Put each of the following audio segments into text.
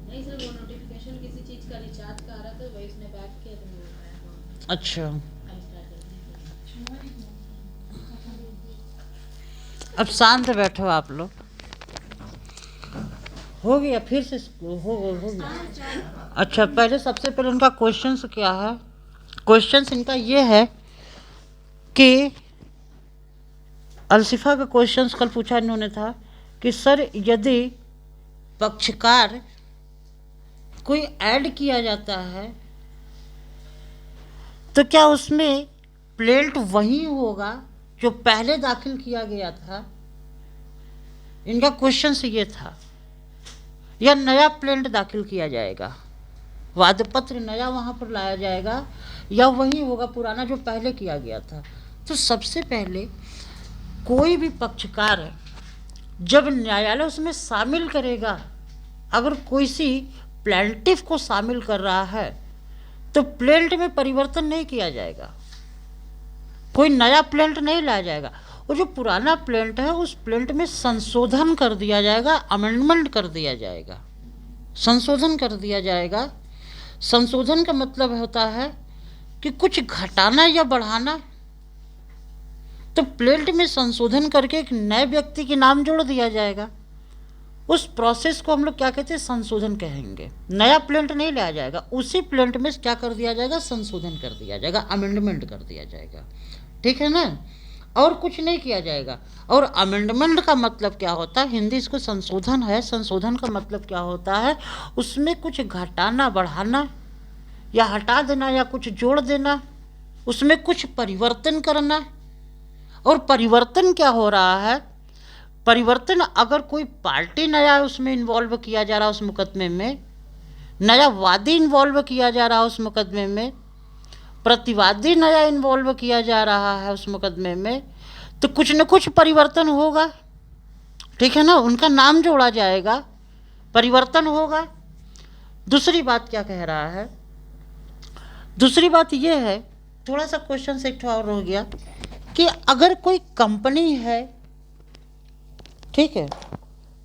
नहीं सर, वो नोटिफिकेशन किसी चीज का रिचार्ज का आ रहा था, वही उसने बैक किया तो नहीं हो पाया। अच्छा, आई स्टार्ट करते हैं। अब शांत बैठो आप लोग। हो गया, फिर से हो गया। अच्छा, पहले सबसे पहले उनका क्वेश्चंस क्या है? क्वेश्चंस इनका ये है कि अलसिफा का क्वेश्चंस कल पूछा इन्होंने था कि सर यदि पक्षकार कोई ऐड किया जाता है तो क्या उसमें प्लेट वही होगा जो पहले दाखिल किया गया था? इनका क्वेश्चन ये था, या नया प्लेट दाखिल किया जाएगा, वादपत्र नया वहाँ पर लाया जाएगा, या वही होगा पुराना जो पहले किया गया था? तो सबसे पहले कोई भी पक्षकार जब न्यायालय उसमें शामिल करेगा, अगर कोई सी प्लेंटिफ को शामिल कर रहा है तो प्लेंट में परिवर्तन नहीं किया जाएगा, कोई नया प्लेंट नहीं लाया जाएगा। वो जो पुराना प्लेंट है उस प्लेंट में संशोधन कर दिया जाएगा, अमेंडमेंट कर दिया जाएगा, संशोधन कर दिया जाएगा। संशोधन का मतलब होता है कि कुछ घटाना या बढ़ाना। तो प्लेंट में संशोधन करके एक नए व्यक्ति के नाम जोड़ दिया जाएगा। उस प्रोसेस को हम लोग क्या कहते हैं? संशोधन कहेंगे। नया प्लेंट नहीं लाया जाएगा, उसी प्लेंट में क्या कर दिया जाएगा? संशोधन कर दिया जाएगा, अमेंडमेंट कर दिया जाएगा। ठीक है ना? और कुछ नहीं किया जाएगा। और अमेंडमेंट का मतलब क्या होता है? हिंदी इसको संशोधन है। संशोधन का मतलब क्या होता है? उसमें कुछ घटाना, बढ़ाना, या हटा देना, या कुछ जोड़ देना, उसमें कुछ परिवर्तन करना। और परिवर्तन क्या हो रहा है? परिवर्तन अगर कोई पार्टी नया उसमें इन्वॉल्व किया जा रहा है, उस मुकदमे में नया वादी इन्वॉल्व किया जा रहा है, उस मुकदमे में प्रतिवादी नया इन्वॉल्व किया जा रहा है उस मुकदमे में, तो कुछ न कुछ परिवर्तन होगा। ठीक है ना? उनका नाम जोड़ा जाएगा, परिवर्तन होगा। दूसरी बात क्या कह रहा है? दूसरी बात यह है, थोड़ा सा क्वेश्चन से एक और हो गया, कि अगर कोई कंपनी है, ठीक है,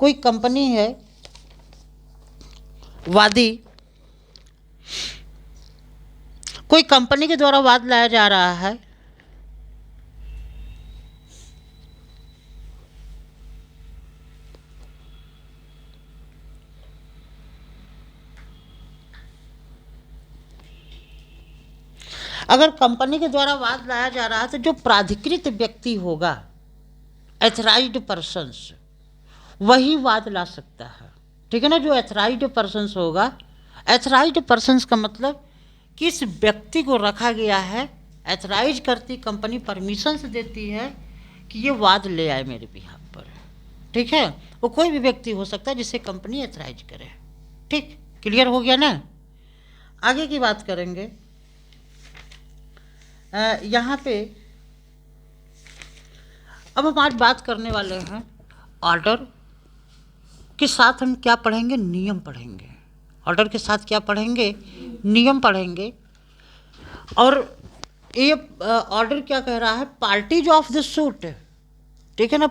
कोई कंपनी है, वादी, कोई कंपनी के द्वारा वाद लाया जा रहा है, अगर कंपनी के द्वारा वाद लाया जा रहा है तो जो प्राधिकृत व्यक्ति होगा, एथराइज्ड पर्सन्स, वही वाद ला सकता है। ठीक है ना? जो एथराइज्ड पर्सन्स होगा, एथराइज्ड पर्सन्स का मतलब किस व्यक्ति को रखा गया है, एथराइज करती कंपनी, परमिशंस देती है कि ये वाद ले आए मेरे बिहाफ पर। ठीक है? वो कोई भी व्यक्ति हो सकता है जिसे कंपनी एथराइज करे। ठीक, क्लियर हो गया ना? आगे की बात करेंगे। यहाँ पे अब हम आज बात करने वाले हैं ऑर्डर के साथ हम क्या पढ़ेंगे? नियम पढ़ेंगे। ऑर्डर के साथ क्या पढ़ेंगे? नियम पढ़ेंगे। और ये ऑर्डर क्या कह रहा है? Parties of the suit. ठीक है ना?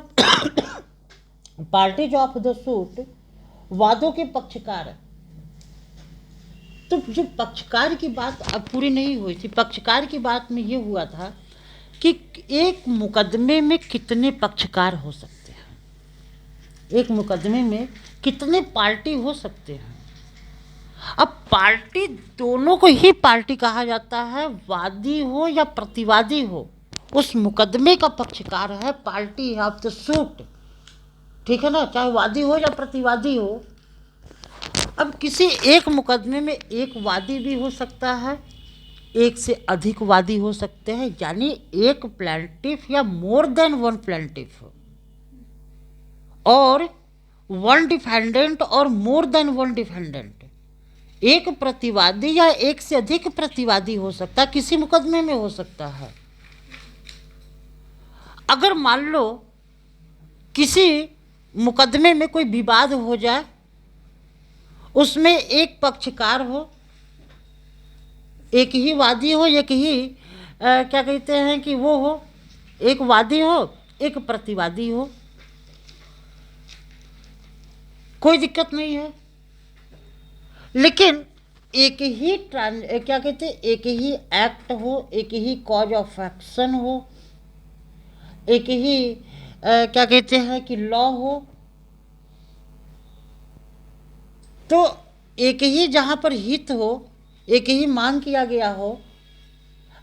पार्टीज ऑफ द सूट, वादों के पक्षकार। तो जो पक्षकार की बात अब पूरी नहीं हुई थी, पक्षकार की बात में ये हुआ था कि एक मुकदमे में कितने पक्षकार हो सकते हैं, एक मुकदमे में कितने पार्टी हो सकते हैं। अब पार्टी दोनों को ही पार्टी कहा जाता है, वादी हो या प्रतिवादी हो, उस मुकदमे का पक्षकार है, पार्टी है ऑफ द सूट। ठीक है ना? चाहे वादी हो या प्रतिवादी हो। अब किसी एक मुकदमे में एक वादी भी हो सकता है, एक से अधिक वादी हो सकते हैं, यानी एक प्लेंटिफ या मोर देन वन प्लेंटिफ, और वन डिफेंडेंट और मोर देन वन डिफेंडेंट, एक प्रतिवादी या एक से अधिक प्रतिवादी हो सकता है, किसी मुकदमे में हो सकता है। अगर मान लो किसी मुकदमे में कोई विवाद हो जाए, उसमें एक पक्षकार हो, एक ही वादी हो, एक ही क्या कहते हैं कि वो हो, एक वादी हो, एक प्रतिवादी हो। कोई दिक्कत नहीं है। लेकिन एक ही क्या कहते हैं, एक ही एक्ट हो, एक ही कॉज ऑफ एक्शन हो, एक ही क्या कहते हैं कि लॉ हो, तो एक ही जहाँ पर हित हो, एक ही मांग किया गया हो,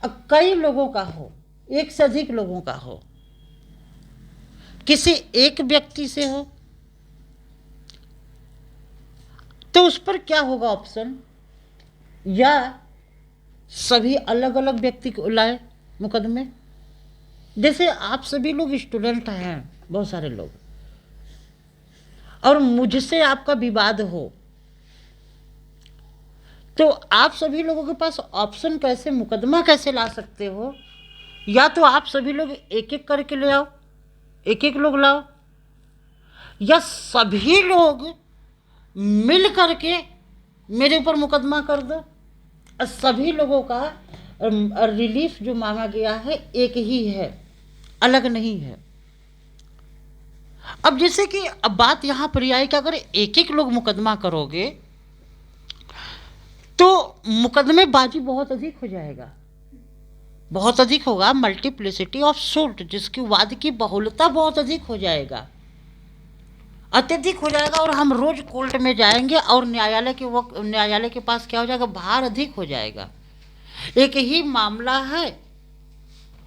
अब कई लोगों का हो, एक से अधिक लोगों का हो, किसी एक व्यक्ति से हो, तो उस पर क्या होगा ऑप्शन, या सभी अलग अलग व्यक्ति को लाए मुकदमे। जैसे आप सभी लोग स्टूडेंट हैं, बहुत सारे लोग, और मुझसे आपका विवाद हो, तो आप सभी लोगों के पास ऑप्शन कैसे, मुकदमा कैसे ला सकते हो। या तो आप सभी लोग एक एक करके ले आओ, एक एक लोग लाओ, या सभी लोग मिल करके मेरे ऊपर मुकदमा कर दो, और सभी लोगों का रिलीफ जो मांगा गया है एक ही है, अलग नहीं है। अब जैसे कि अब बात यहाँ पर आई कि अगर एक एक लोग मुकदमा करोगे तो मुकदमेबाजी बहुत अधिक हो जाएगा, बहुत अधिक होगा, मल्टीप्लिसिटी ऑफ सूट, जिसकी वाद की बहुलता बहुत अधिक हो जाएगा, अत्यधिक हो जाएगा, और हम रोज कोर्ट में जाएंगे और न्यायालय के पास क्या हो जाएगा, भार अधिक हो जाएगा। एक ही मामला है,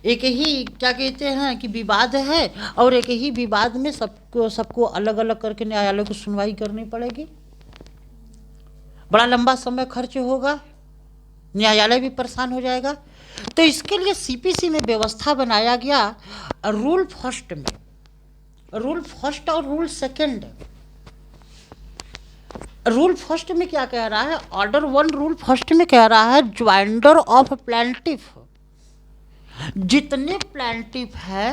एक ही क्या कहते हैं कि विवाद है, और एक ही विवाद में सबको अलग अलग करके न्यायालय को सुनवाई करनी पड़ेगी, बड़ा लंबा समय खर्च होगा, न्यायालय भी परेशान हो जाएगा। तो इसके लिए सीपीसी में व्यवस्था बनाया गया, रूल फर्स्ट में, रूल फर्स्ट और रूल सेकंड। रूल फर्स्ट में क्या कह रहा है, ऑर्डर 1 रूल फर्स्ट में कह रहा है, ज्वाइंडर ऑफ प्लांटिफ, जितने प्लांटिफ है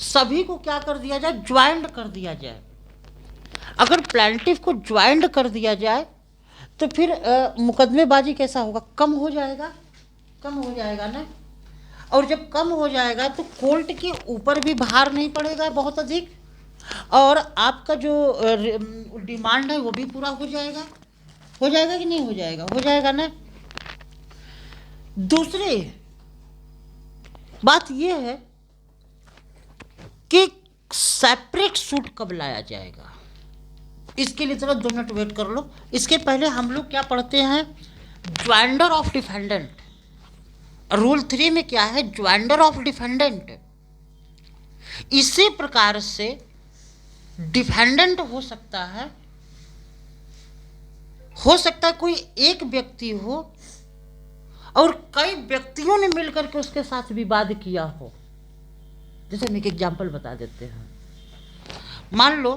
सभी को क्या कर दिया जाए, ज्वाइंड कर दिया जाए। अगर प्लांटिफ को ज्वाइंड कर दिया जाए तो फिर मुकदमेबाजी कैसा होगा, कम हो जाएगा, कम हो जाएगा ना। और जब कम हो जाएगा तो कोर्ट के ऊपर भी भार नहीं पड़ेगा बहुत अधिक, और आपका जो डिमांड है वो भी पूरा हो जाएगा। हो जाएगा कि नहीं हो जाएगा, हो जाएगा ना। दूसरी बात ये है कि सेपरेट सूट कब लाया जाएगा, इसके लिए थोड़ा 2 मिनट वेट कर लो। इसके पहले हम लोग क्या पढ़ते हैं, ज्वाइंडर ऑफ डिफेंडेंट। रूल 3 में क्या है, ज्वाइंडर ऑफ डिफेंडेंट। इसी प्रकार से डिफेंडेंट हो सकता है कोई एक व्यक्ति हो और कई व्यक्तियों ने मिलकर के उसके साथ विवाद किया हो। जैसे हम एक एग्जाम्पल बता देते हैं, मान लो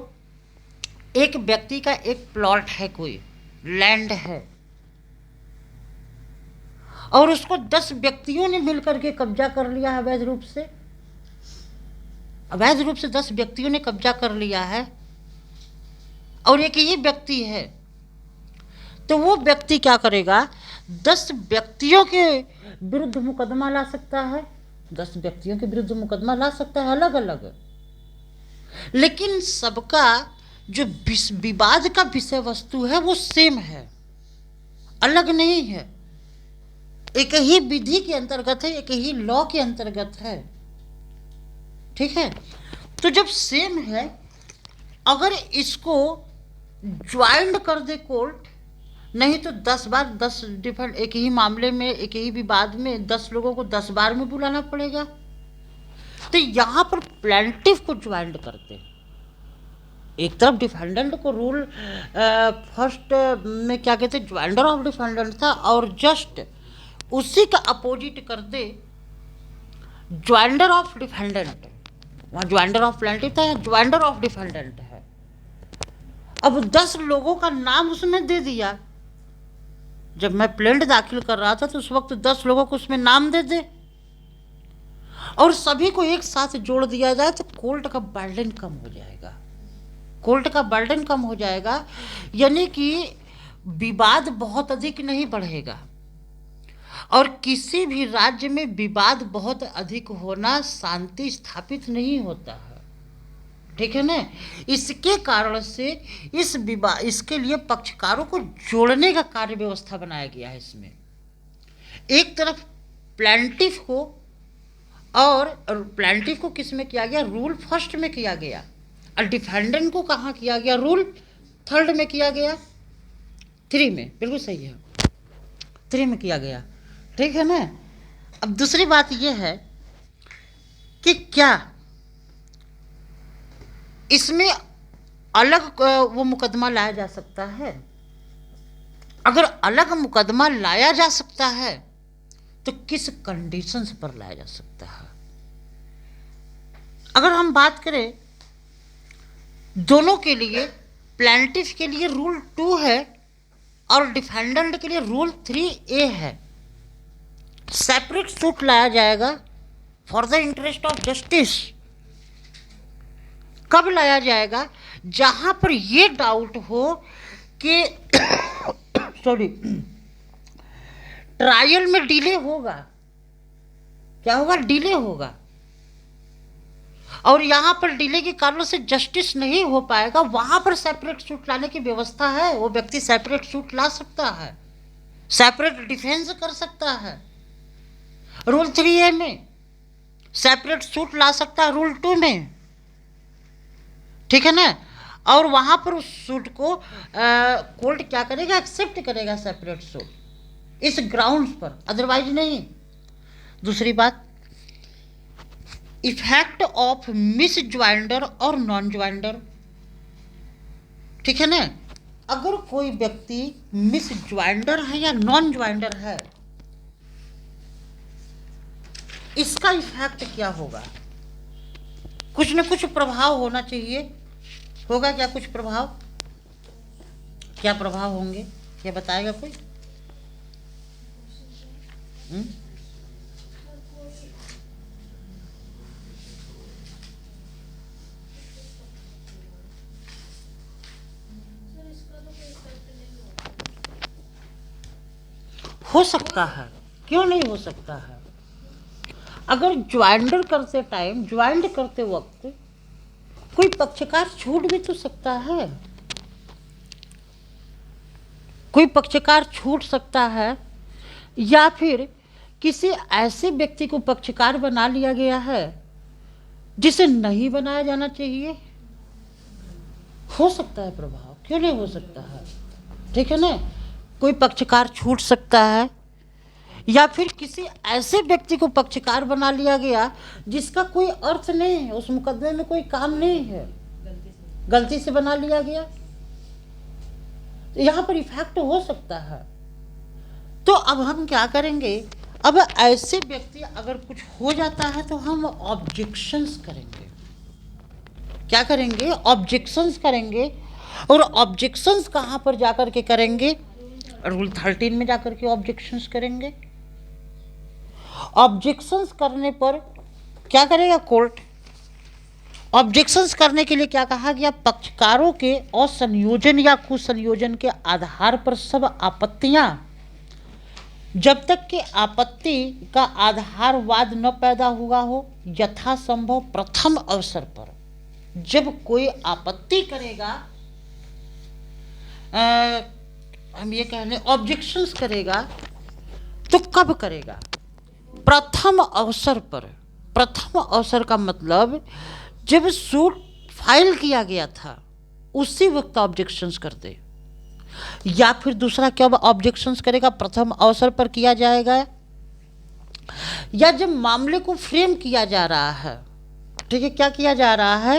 एक व्यक्ति का एक प्लॉट है, कोई लैंड है, और उसको 10 व्यक्तियों ने मिलकर के कब्जा कर लिया है अवैध रूप से। अवैध रूप से 10 व्यक्तियों ने कब्जा कर लिया है, और एक ही व्यक्ति है, तो वो व्यक्ति क्या करेगा, 10 व्यक्तियों के विरुद्ध मुकदमा ला सकता है, 10 व्यक्तियों के विरुद्ध मुकदमा ला सकता है अलग अलग, लेकिन सबका जो विवाद का विषय वस्तु है वो सेम है, अलग नहीं है, एक ही विधि के अंतर्गत है, एक ही लॉ के अंतर्गत है। ठीक है, तो जब सेम है, अगर इसको ज्वाइंट कर दे कोर्ट, नहीं तो 10 बार 10 डिफरेंट, एक ही मामले में एक ही विवाद में 10 लोगों को 10 बार में बुलाना पड़ेगा। तो यहाँ पर प्लेंटिफ को ज्वाइंट करते, एक तरफ डिफेंडेंट को रूल फर्स्ट में क्या कहते हैं, ज्वाइंडर ऑफ डिफेंडेंट था, और जस्ट उसी का अपोजिट कर दे ज्वाइंडर ऑफ डिफेंडेंट। वहाँ ज्वाइंडर ऑफ प्लेंटिफ था, ज्वाइंडर ऑफ डिफेंडेंट है। अब 10 लोगों का नाम उसमें दे दिया। जब मैं प्लेंट दाखिल कर रहा था तो उस वक्त 10 लोगों को उसमें नाम दे दे और सभी को एक साथ जोड़ दिया जाए, तो कोर्ट का बर्डन कम हो जाएगा, कोर्ट का बर्डन कम हो जाएगा, यानी कि विवाद बहुत अधिक नहीं बढ़ेगा। और किसी भी राज्य में विवाद बहुत अधिक होना शांति स्थापित नहीं होता है। ठीक है ना। इसके कारण से इस विवाद, इसके लिए पक्षकारों को जोड़ने का कार्य व्यवस्था बनाया गया है इसमें। एक तरफ प्लांटिफ को, और प्लांटिफ को किस में किया गया, रूल फर्स्ट में किया गया, और डिफेंडेंट को कहाँ किया गया, रूल थर्ड में किया गया, 3 में, बिल्कुल सही है, 3 में किया गया, ठीक है ना। अब दूसरी बात यह है कि क्या इसमें अलग वो मुकदमा लाया जा सकता है? अगर अलग मुकदमा लाया जा सकता है तो किस कंडीशंस पर लाया जा सकता है? अगर हम बात करें दोनों के लिए, प्लांटिफ के लिए रूल 2 है और डिफेंडेंट के लिए रूल 3A है। सेपरेट सूट लाया जाएगा for the interest of justice. कब लाया जाएगा? जहां पर ये डाउट हो कि सॉरी, ट्रायल में डिले होगा, क्या होगा, डिले होगा, और यहां पर डिले के कारण से जस्टिस नहीं हो पाएगा, वहां पर सेपरेट सूट लाने की व्यवस्था है। वो व्यक्ति सेपरेट सूट ला सकता है, सेपरेट डिफेंस कर सकता है रूल 3A में, सेपरेट सूट ला सकता है रूल 2 में, ठीक है ना। और वहां पर उस सूट को कोर्ट क्या करेगा, एक्सेप्ट करेगा सेपरेट सूट इस ग्राउंड्स पर, अदरवाइज नहीं। दूसरी बात, इफेक्ट ऑफ मिस ज्वाइंडर और नॉन ज्वाइंडर, ठीक है ना। अगर कोई व्यक्ति मिस ज्वाइंडर है या नॉन ज्वाइंडर है, इसका इफेक्ट क्या होगा? कुछ न कुछ प्रभाव होना चाहिए, होगा क्या कुछ प्रभाव? क्या प्रभाव होंगे, क्या बताएगा कोई? हो सकता है, क्यों नहीं हो सकता है? अगर ज्वाइंडर करते टाइम, ज्वाइंट करते वक्त कोई पक्षकार छूट भी तो सकता है, कोई पक्षकार छूट सकता है, या फिर किसी ऐसे व्यक्ति को पक्षकार बना लिया गया है जिसे नहीं बनाया जाना चाहिए। हो सकता है प्रभाव, क्यों नहीं हो सकता है, ठीक है ना। कोई पक्षकार छूट सकता है, या फिर किसी ऐसे व्यक्ति को पक्षकार बना लिया गया जिसका कोई अर्थ नहीं है, उस मुकदमे में कोई काम नहीं है, गलती से बना लिया गया, तो यहां पर इफेक्ट हो सकता है। तो अब हम क्या करेंगे? अब ऐसे व्यक्ति अगर कुछ हो जाता है तो हम ऑब्जेक्शंस करेंगे। क्या करेंगे? ऑब्जेक्शंस करेंगे। और ऑब्जेक्शंस कहां पर जाकर के करेंगे? रूल 13 में जाकर के ऑब्जेक्शंस करेंगे। ऑब्जेक्शंस करने पर क्या करेगा कोर्ट? ऑब्जेक्शंस करने के लिए क्या कहा गया? पक्षकारों के असंयोजन या कुसंयोजन के आधार पर सब आपत्तियां, जब तक कि आपत्ति का आधारवाद न पैदा हुआ हो, यथासंभव प्रथम अवसर पर, जब कोई आपत्ति करेगा, हम ये कह लें ऑब्जेक्शंस करेगा, तो कब करेगा? प्रथम अवसर पर। प्रथम अवसर का मतलब जब सूट फाइल किया गया था उसी वक्त ऑब्जेक्शंस कर दे, या फिर दूसरा क्या ऑब्जेक्शंस करेगा? प्रथम अवसर पर किया जाएगा, या जब मामले को फ्रेम किया जा रहा है, ठीक है, क्या किया जा रहा है?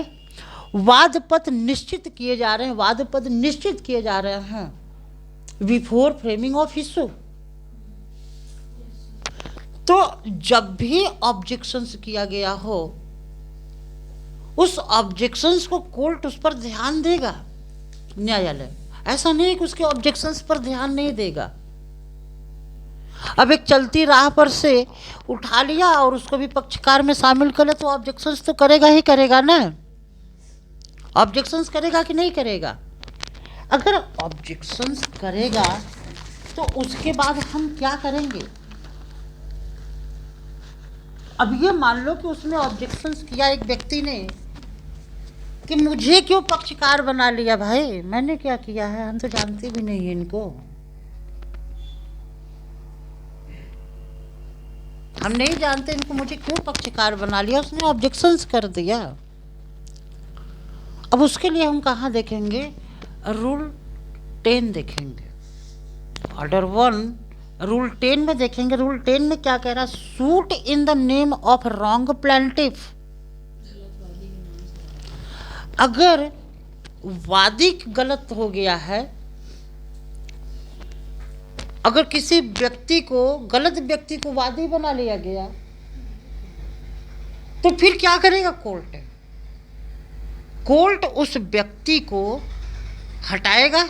वाद पद निश्चित किए जा रहे हैं, वाद पद निश्चित किए जा रहे हैं बिफोर फ्रेमिंग ऑफ इशू। तो जब भी ऑब्जेक्शंस किया गया हो, उस ऑब्जेक्शंस को कोर्ट उस पर ध्यान देगा, न्यायालय। ऐसा नहीं कि उसके ऑब्जेक्शंस पर ध्यान नहीं देगा। अब एक चलती राह पर से उठा लिया और उसको भी पक्षकार में शामिल कर ले तो ऑब्जेक्शंस तो करेगा ही करेगा ना। ऑब्जेक्शंस करेगा कि नहीं करेगा? अगर ऑब्जेक्शंस करेगा तो उसके बाद हम क्या करेंगे? अब ये मान लो कि उसने ऑब्जेक्शंस किया एक व्यक्ति ने, कि मुझे क्यों पक्षकार बना लिया। भाई मैंने क्या किया है, हम तो जानते भी नहीं है इनको, हम नहीं जानते इनको, मुझे क्यों पक्षकार बना लिया। उसने ऑब्जेक्शंस कर दिया। अब उसके लिए हम कहाँ देखेंगे, रूल 10 देखेंगे, ऑर्डर 1 रूल 10 में देखेंगे। रूल 10 में क्या कह रहा है, suit in the name of wrong plaintiff. अगर वादी गलत हो गया है, अगर किसी व्यक्ति को, गलत व्यक्ति को वादी बना लिया गया, तो फिर क्या करेगा कोर्ट? कोर्ट उस व्यक्ति को हटाएगा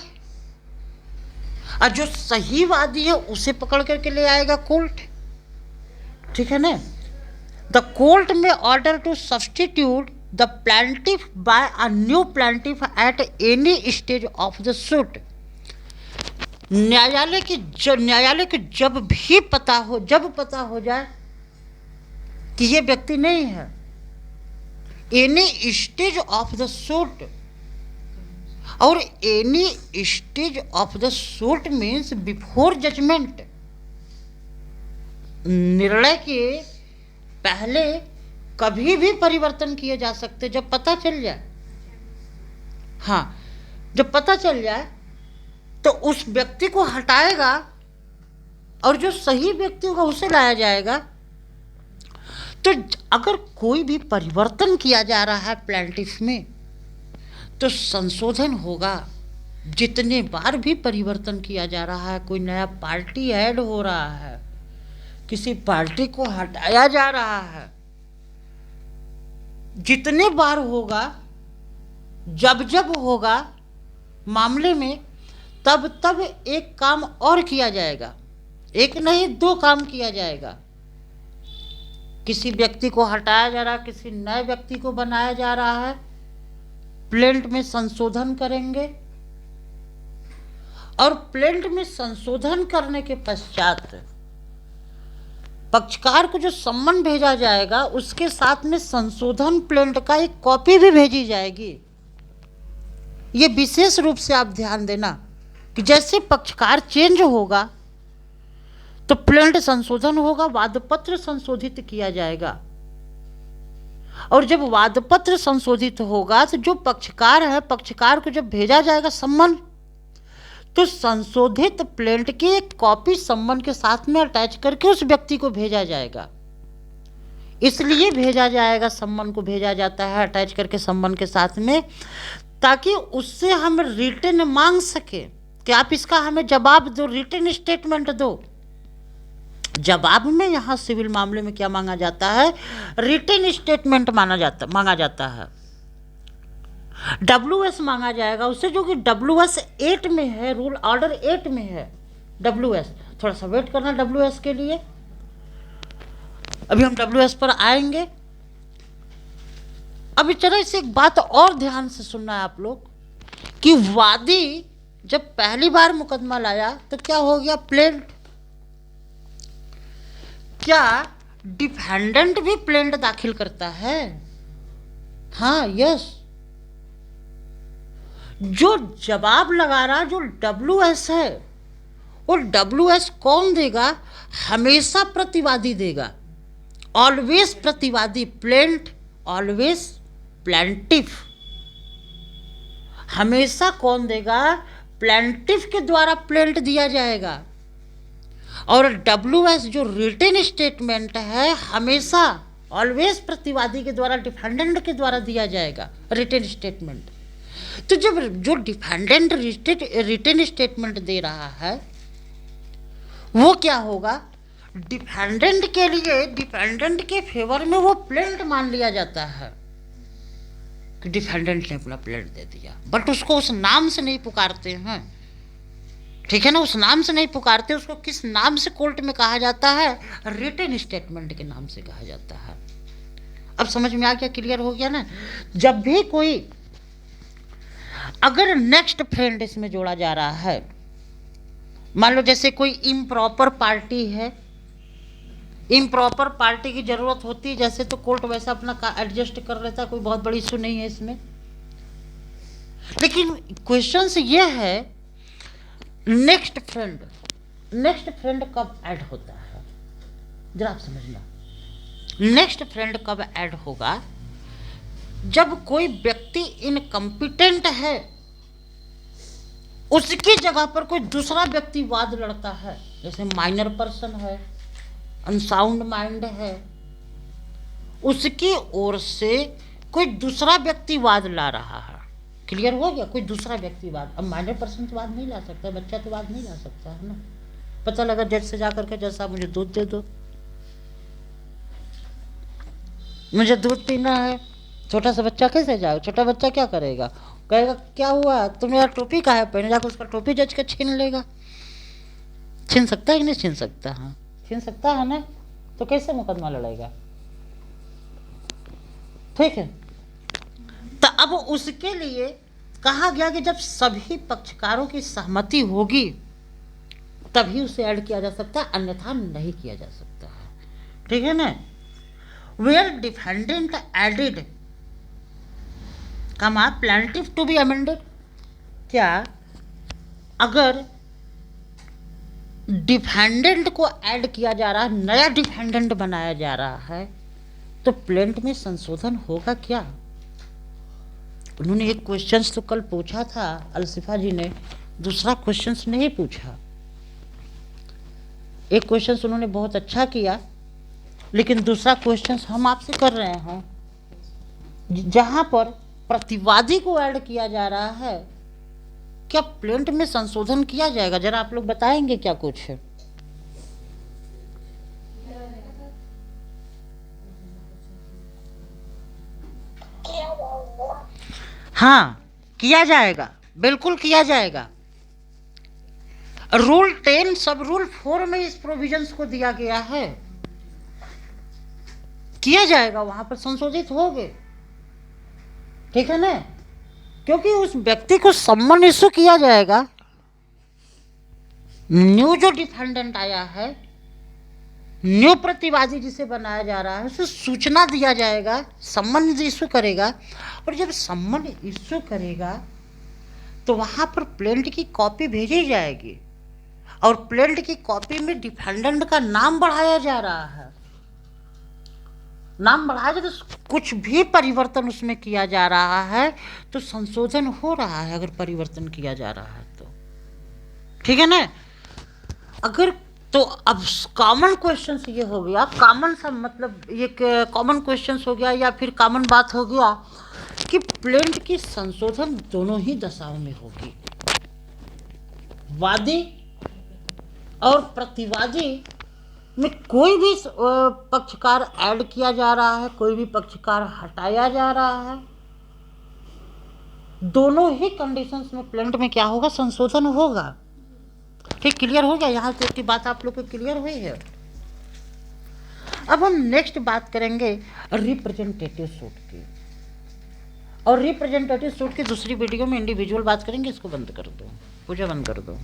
और जो सही वादी है उसे पकड़ करके ले आएगा कोर्ट। ठीक है ना। द कोर्ट में order to substitute the plaintiff by a new plaintiff at any stage of the suit. न्यायालय को जब भी पता हो जाए कि ये व्यक्ति नहीं है, any stage of the suit, और any stage of the suit means before judgment. निर्णय के पहले कभी भी परिवर्तन किए जा सकते जब पता चल जाए। हाँ, जब पता चल जाए तो उस व्यक्ति को हटाएगा और जो सही व्यक्ति होगा उसे लाया जाएगा। तो अगर कोई भी परिवर्तन किया जा रहा है प्लेंटिफ में, तो संशोधन होगा। जितने बार भी परिवर्तन किया जा रहा है, कोई नया पार्टी ऐड हो रहा है, किसी पार्टी को हटाया जा रहा है, जितने बार होगा, जब होगा मामले में, तब एक काम और किया जाएगा। एक नहीं 2 काम किया जाएगा। किसी व्यक्ति को हटाया जा रहा है, किसी नए व्यक्ति को बनाया जा रहा है, प्लेंट में संशोधन करेंगे, और प्लेंट में संशोधन करने के पश्चात पक्षकार को जो सम्मन भेजा जाएगा उसके साथ में संशोधन प्लेंट का एक कॉपी भी भेजी जाएगी। ये विशेष रूप से आप ध्यान देना कि जैसे पक्षकार चेंज होगा तो प्लेंट संशोधन होगा, वादपत्र संशोधित किया जाएगा, और जब वादपत्र संशोधित होगा तो जो पक्षकार है, पक्षकार को जब भेजा जाएगा सम्मन, तो संशोधित प्लेंट की एक कॉपी सम्मन के साथ में अटैच करके उस व्यक्ति को भेजा जाएगा। इसलिए भेजा जाएगा, सम्मन को भेजा जाता है अटैच करके सम्मन के साथ में, ताकि उससे हम रिटन मांग सके कि आप इसका हमें जवाब दो, रिटन स्टेटमेंट दो। जवाब में यहाँ सिविल मामले में क्या मांगा जाता है, रिटन स्टेटमेंट मांगा जाता है। WS मांगा जाएगा उससे, जो कि WS 8 में है, रूल ऑर्डर 8 में है WS। थोड़ा सा वेट करना WS के लिए, अभी हम WS पर आएंगे। अभी चलो इसे एक बात और ध्यान से सुनना है आप लोग कि वादी जब पहली बार मुकदमा लाया तो क्या हो गया, प्लेंट। क्या डिफेंडेंट भी प्लेंट दाखिल करता है? हाँ, यस। जो जवाब लगा रहा, जो WS है, वो WS कौन देगा? हमेशा प्रतिवादी देगा, ऑलवेज प्रतिवादी, प्लेंट ऑलवेज प्लेंटिफ। हमेशा कौन देगा? प्लेंटिफ के द्वारा प्लेंट दिया जाएगा, और WS जो रिटन स्टेटमेंट है हमेशा ऑलवेज प्रतिवादी के द्वारा, डिफेंडेंट के द्वारा दिया जाएगा रिटन स्टेटमेंट। तो जब जो डिफेंडेंट रिटन स्टेटमेंट दे रहा है वो क्या होगा, डिफेंडेंट के लिए, डिफेंडेंट के फेवर में वो प्लेंट मान लिया जाता है कि डिफेंडेंट ने अपना प्लेंट दे दिया, बट उसको उस नाम से नहीं पुकारते हैं। ठीक है ना, उस नाम से नहीं पुकारते, उसको किस नाम से कोर्ट में कहा जाता है? रिटन स्टेटमेंट के नाम से कहा जाता है। अब समझ में आ गया, क्लियर हो गया ना। जब भी कोई, अगर नेक्स्ट फ्रेंड इसमें जोड़ा जा रहा है, मान लो जैसे कोई इम्प्रॉपर पार्टी है, इम्प्रॉपर पार्टी की ज़रूरत होती है जैसे, तो कोर्ट वैसा अपना एडजस्ट कर लेता है, कोई बहुत बड़ी इशू नहीं है इसमें। लेकिन क्वेश्चन ये है, नेक्स्ट फ्रेंड कब ऐड होता है, जरा आप समझना। नेक्स्ट फ्रेंड कब ऐड होगा, जब कोई व्यक्ति इनकम्पिटेंट है, उसकी जगह पर कोई दूसरा व्यक्ति वाद लड़ता है, जैसे माइनर पर्सन है, अनसाउंड माइंड है, उसकी ओर से कोई दूसरा व्यक्ति वाद ला रहा है। क्लियर हो गया? कोई दूसरा व्यक्ति वाद, अब माइनर पर्सन तो वाद नहीं ला सकता, बच्चा तो वाद नहीं ला सकता है ना। पता लगा जज से जाकर के, जज साहब मुझे दूध दे दो, मुझे दूध पीना है। छोटा सा बच्चा कैसे जाएगा? छोटा बच्चा क्या करेगा? कहेगा क्या हुआ, तुम यार टोपी का है पहने, जाकर उसका टोपी जज के छीन लेगा। छीन सकता है कि नहीं छीन सकता? हाँ छीन सकता है ना। तो कैसे मुकदमा लड़ेगा? ठीक है। तो अब उसके लिए कहा गया कि जब सभी पक्षकारों की सहमति होगी तभी उसे ऐड किया जा सकता है, अन्यथा नहीं किया जा सकता है। ठीक है ना। वेयर डिफेंडेंट एडेड कमा प्लेंटिफ टू बी अमेंडेड, क्या अगर डिफेंडेंट को ऐड किया जा रहा है, नया डिफेंडेंट बनाया जा रहा है, तो प्लेंट में संशोधन होगा क्या? उन्होंने एक क्वेश्चन तो कल पूछा था अलसिफा जी ने, दूसरा क्वेश्चन नहीं पूछा। एक क्वेश्चन उन्होंने बहुत अच्छा किया, लेकिन दूसरा क्वेश्चन हम आपसे कर रहे हैं, जहां पर प्रतिवादी को ऐड किया जा रहा है, क्या प्लेंट में संशोधन किया जाएगा? जरा आप लोग बताएंगे क्या कुछ? हाँ किया जाएगा, बिल्कुल किया जाएगा। रूल 10 सब रूल 4 में इस प्रोविजंस को दिया गया है, किया जाएगा, वहां पर संशोधित होंगे। ठीक है ना। क्योंकि उस व्यक्ति को सम्मन इश्यू किया जाएगा, न्यू जो डिफेंडेंट आया है, न्यू प्रतिवादी जिसे बनाया जा रहा है, उसे सूचना दिया जाएगा, सम्मन इश्यू करेगा, और जब सम्मन इश्यू करेगा तो वहां पर प्लेंट की कॉपी भेजी जाएगी, और प्लेंट की कॉपी में डिफेंडेंट का नाम बढ़ाया जा रहा है। नाम बढ़ाया जाए तो कुछ भी परिवर्तन उसमें किया जा रहा है तो संशोधन हो रहा है, अगर परिवर्तन किया जा रहा है तो। ठीक है ना। अगर तो अब कॉमन क्वेश्चन ये हो गया, कॉमन सा मतलब ये कॉमन क्वेश्चन हो गया, या फिर कॉमन बात हो गया कि प्लेंट की संशोधन दोनों ही दशाओं में होगी, वादी और प्रतिवादी में कोई भी पक्षकार ऐड किया जा रहा है, कोई भी पक्षकार हटाया जा रहा है, दोनों ही कंडीशंस में प्लेंट में क्या होगा? संशोधन होगा। ठीक, क्लियर हो गया? यहाँ तक की बात आप लोग को क्लियर हुई है। अब हम नेक्स्ट बात करेंगे रिप्रेजेंटेटिव सूट की, और रिप्रेजेंटेटिव सूट की दूसरी वीडियो में इंडिविजुअल बात करेंगे। इसको बंद कर दो, पूजा बंद कर दो।